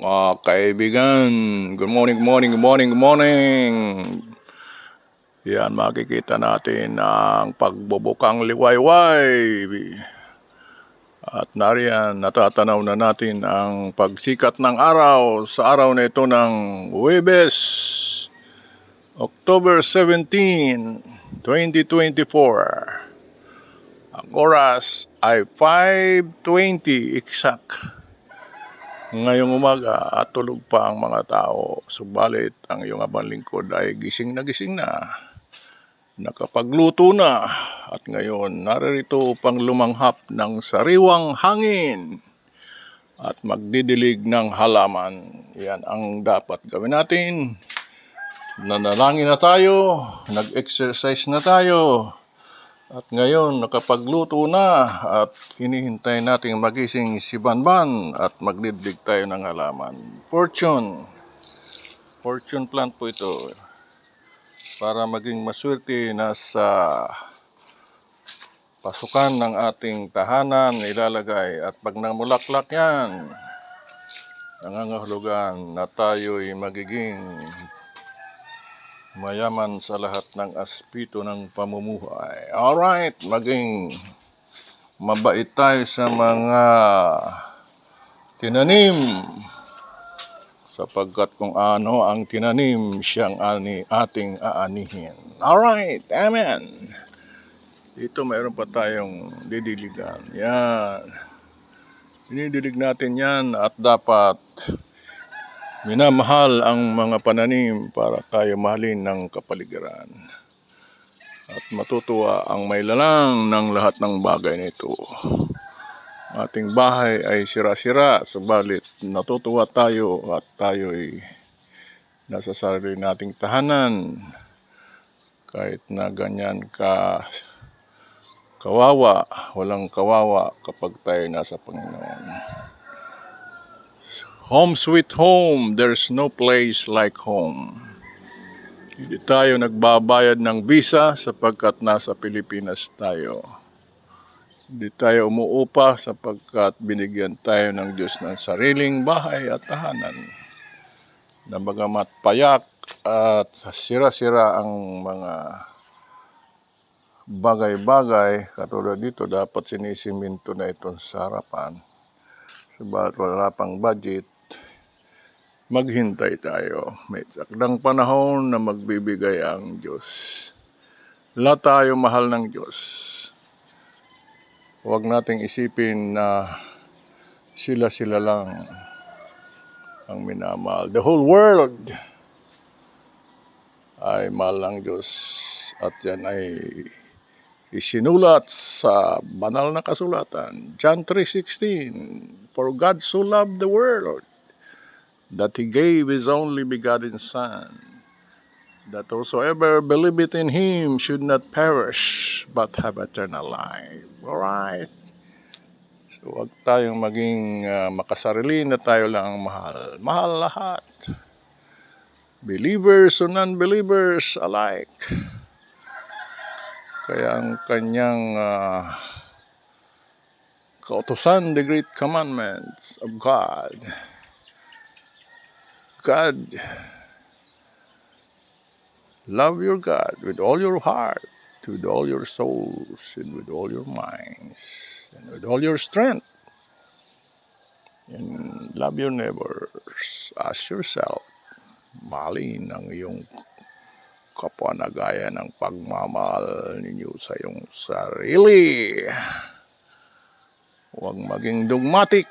Mga kaibigan, good morning, good morning, good morning, good morning. Yan, makikita natin ang pagbubukang liwayway. At nariyan, natatanaw na natin ang pagsikat ng araw sa araw na ito ng Huwebes, October 17, 2024. Ang oras ay 5:20 exact. Ngayong umaga at tulog pa ang mga tao, subalit ang iyong abang lingkod ay gising na, nakapagluto na, at ngayon naririto upang lumanghap ng sariwang hangin at magdidilig ng halaman. Yan ang dapat gawin natin. Nanalangin na tayo, nag-exercise na tayo, at ngayon nakapagluto na at hinihintay nating magising si Banban at magdidlig tayo ng halaman. Fortune plant po ito para maging maswerte na sa pasukan ng ating tahanan ilalagay, at pag namulaklak yan, nangangahulugan na tayo'y magiging mayaman sa lahat ng aspeto ng pamumuhay. Alright, maging mabait tayo sa mga tinanim, sapagkat kung ano ang tinanim, siyang ating aanihin. Alright, amen. Dito mayroon pa tayong didiligan. Yan. Dinidilig natin yan, at dapat minamahal ang mga pananim para tayo mahalin ng kapaligiran. At matutuwa ang may lalang ng lahat ng bagay nito. Ating bahay ay sira-sira, subalit natutuwa tayo at tayo'y nasa sarili nating tahanan. Kahit na ganyan ka kawawa, walang kawawa kapag tayo nasa Panginoon. Home sweet home, there's no place like home. Hindi tayo nagbabayad ng visa sapagkat nasa Pilipinas tayo. Hindi tayo umuupa sapagkat binigyan tayo ng Diyos ng sariling bahay at tahanan. Na bagamat payak at sira-sira ang mga bagay-bagay, katulad dito dapat sinisiminto na itong sa harapan. Sabagat wala pang budget, maghintay tayo. May sakdang panahon na magbibigay ang Diyos. Lahat tayo mahal ng Diyos. Huwag nating isipin na sila lang ang minamahal. The whole world ay mahal ng Diyos. At yan ay isinulat sa banal na kasulatan. John 3:16, For God so loved the world that He gave His only begotten Son, that whosoever believeth in Him should not perish, but have eternal life. Alright? So, huwag tayong maging makasarili na tayo lang ang mahal. Mahal lahat. Believers or non-believers alike. Kaya ang kanyang kautusan, the great commandments of God, love your God with all your heart, with all your souls, and with all your minds, and with all your strength. And love your neighbors as yourself. Mahalin ang iyong kapwa na gaya ng pagmamahal ninyo sa iyong sarili. Huwag maging dogmatic,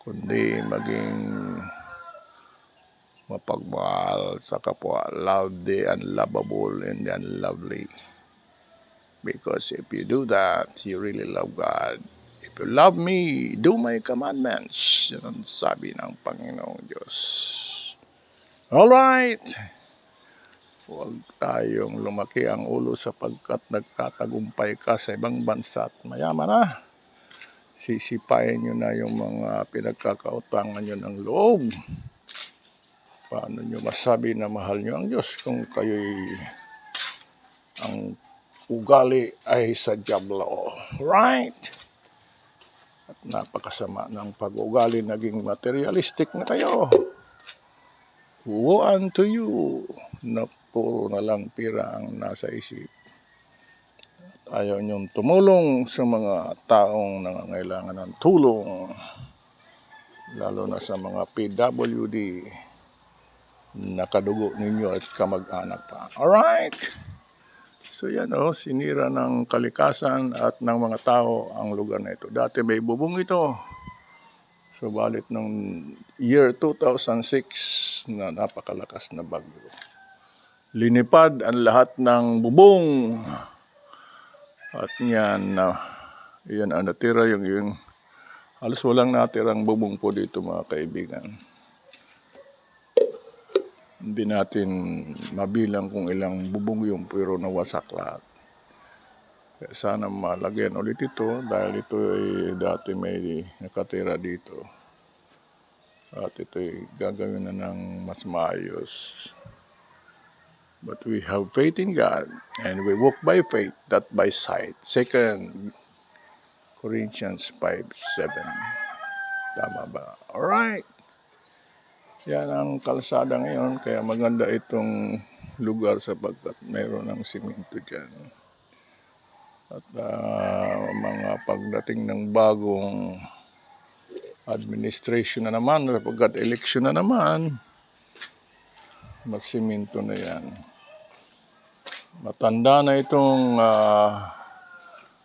kundi maging mapagmahal sa kapwa. Love the unlovable and the unlovely. Because if you do that, you really love God. If you love me, do my commandments. Yan ang sabi ng Panginoong Diyos. Alright. Huwag tayong lumaki ang ulo sapagkat nagtatagumpay ka sa ibang bansa at mayaman na. Sisipain nyo na yung mga pinagkakautangan nyo ng loob. Paano nyo masabi na mahal nyo ang Diyos kung kayo'y ang ugali ay sa diablo? Right? At napakasama ng pag-ugali, naging materialistic na kayo. Woe unto you na puro na lang pira ang nasa isip. Ayaw niyong tumulong sa mga taong nangangailangan ng tulong, lalo na sa mga PWD, nakadugo ninyo at kamag-anak pa. Alright! So yan sinira ng kalikasan at ng mga tao ang lugar na ito. Dati may bubong ito. Subalit nung year 2006 na napakalakas na bagyo, linipad ang lahat ng bubong. At yan ang natira, yung halos walang natirang bubong po dito mga kaibigan. Hindi natin mabilang kung ilang bubong yung pero nawasak lahat. Kaya sana malagyan ulit ito dahil ito ay dati may nakatira dito. At ito ay gagawin na ng mas maayos. But we have faith in God and we walk by faith, not by sight. 2 Corinthians 5:7. Tama ba? Alright. Yan ang kalsada ngayon, kaya maganda itong lugar sapagkat mayroon ng simento dyan. At mga pagdating ng bagong administration na naman, sapagkat election na naman, magsimento na yan. Matanda na itong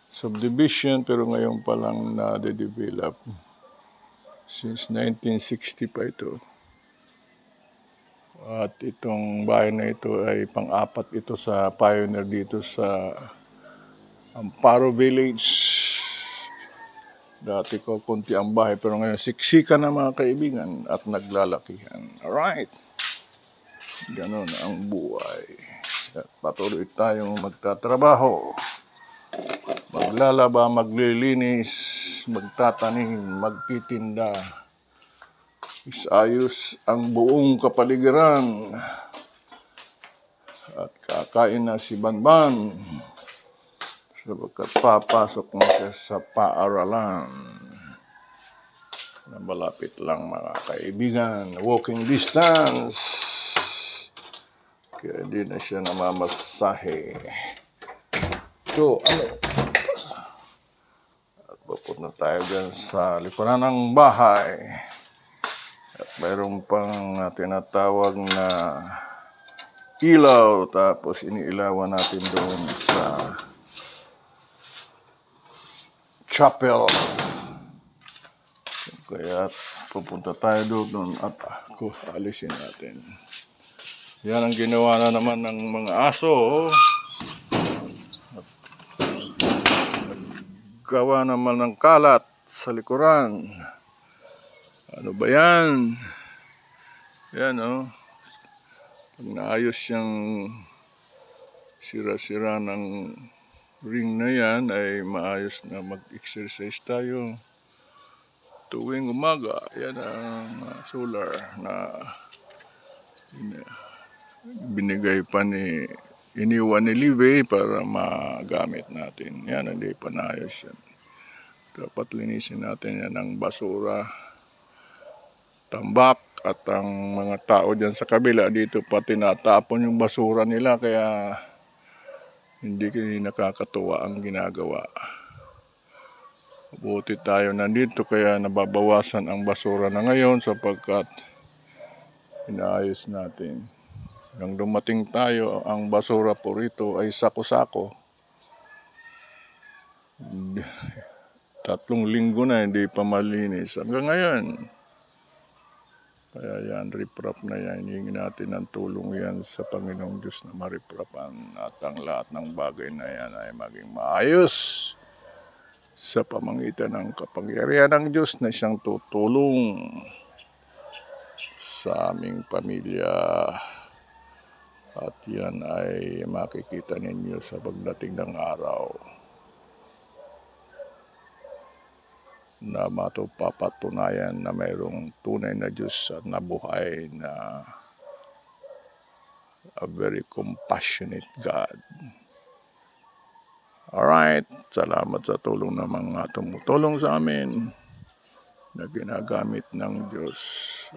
subdivision pero ngayon pa lang na-develop. Since 1960 pa ito. At itong bahay na ito ay pang-apat ito sa pioneer dito sa Amparo Village. Dati ko kunti ang bahay pero ngayon siksika na mga kaibigan at naglalakihan. Alright. Ganon ang buhay. At patuloy tayong magtatrabaho. Maglalaba, maglilinis, magtatanim, magtitinda. Isayos ang buong kapaligiran. At kakain na si Banban. Sapagkat papasok na siya sa paaralan. Na malapit lang mga kaibigan. Walking distance. Kaya hindi na siya namamasahe. So, at papunta tayo dyan sa likuran ng bahay. At mayroon pang tinatawag na ilaw. Tapos iniilawan natin doon sa chapel. Kaya pupunta tayo doon at alisin natin. Yan ang ginawa na naman ng mga aso. Gawa naman ng kalat sa likuran. Ano ba yan? Yan Pag naayos yung sira-sira ng ring na yan, ay maayos na mag-exercise tayo. Tuwing umaga, yan ang solar na binigay pa iniwan ni Livey para magamit natin. Yan, hindi pa naayos yan. Dapat linisin natin yan ng basura, tambak, at ang mga tao dyan sa kabila dito pa tinatapon yung basura nila kaya hindi nakakatuwa ang ginagawa. Buti tayo nandito kaya nababawasan ang basura na ngayon sapagkat inaayos natin. Nang dumating tayo, ang basura po rito ay sako-sako. 3 linggo na hindi pa malinis. Hanggang ngayon. Kaya yan, riprap na yan. Hingin natin ng tulong yan sa Panginoong Diyos na mariprapan. At ang lahat ng bagay na yan ay maging maayos sa pamamagitan ng kapangyarihan ng Diyos na siyang tutulong sa aming pamilya. At yan ay makikita ninyo sa pagdating ng araw na papatunayan na mayroong tunay na Diyos at nabuhay na a very compassionate God. Alright, salamat sa tulong ng mga tumutulong sa amin na ginagamit ng Diyos.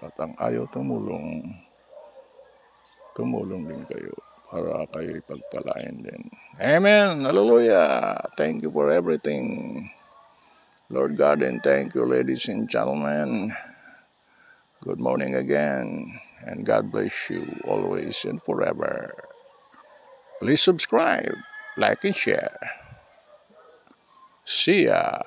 At ang ayaw tumulong din kayo para kayo ipagpalain din. Amen! Hallelujah! Thank you for everything, Lord God, and thank you, ladies and gentlemen. Good morning again, and God bless you always and forever. Please subscribe, like, and share. See ya!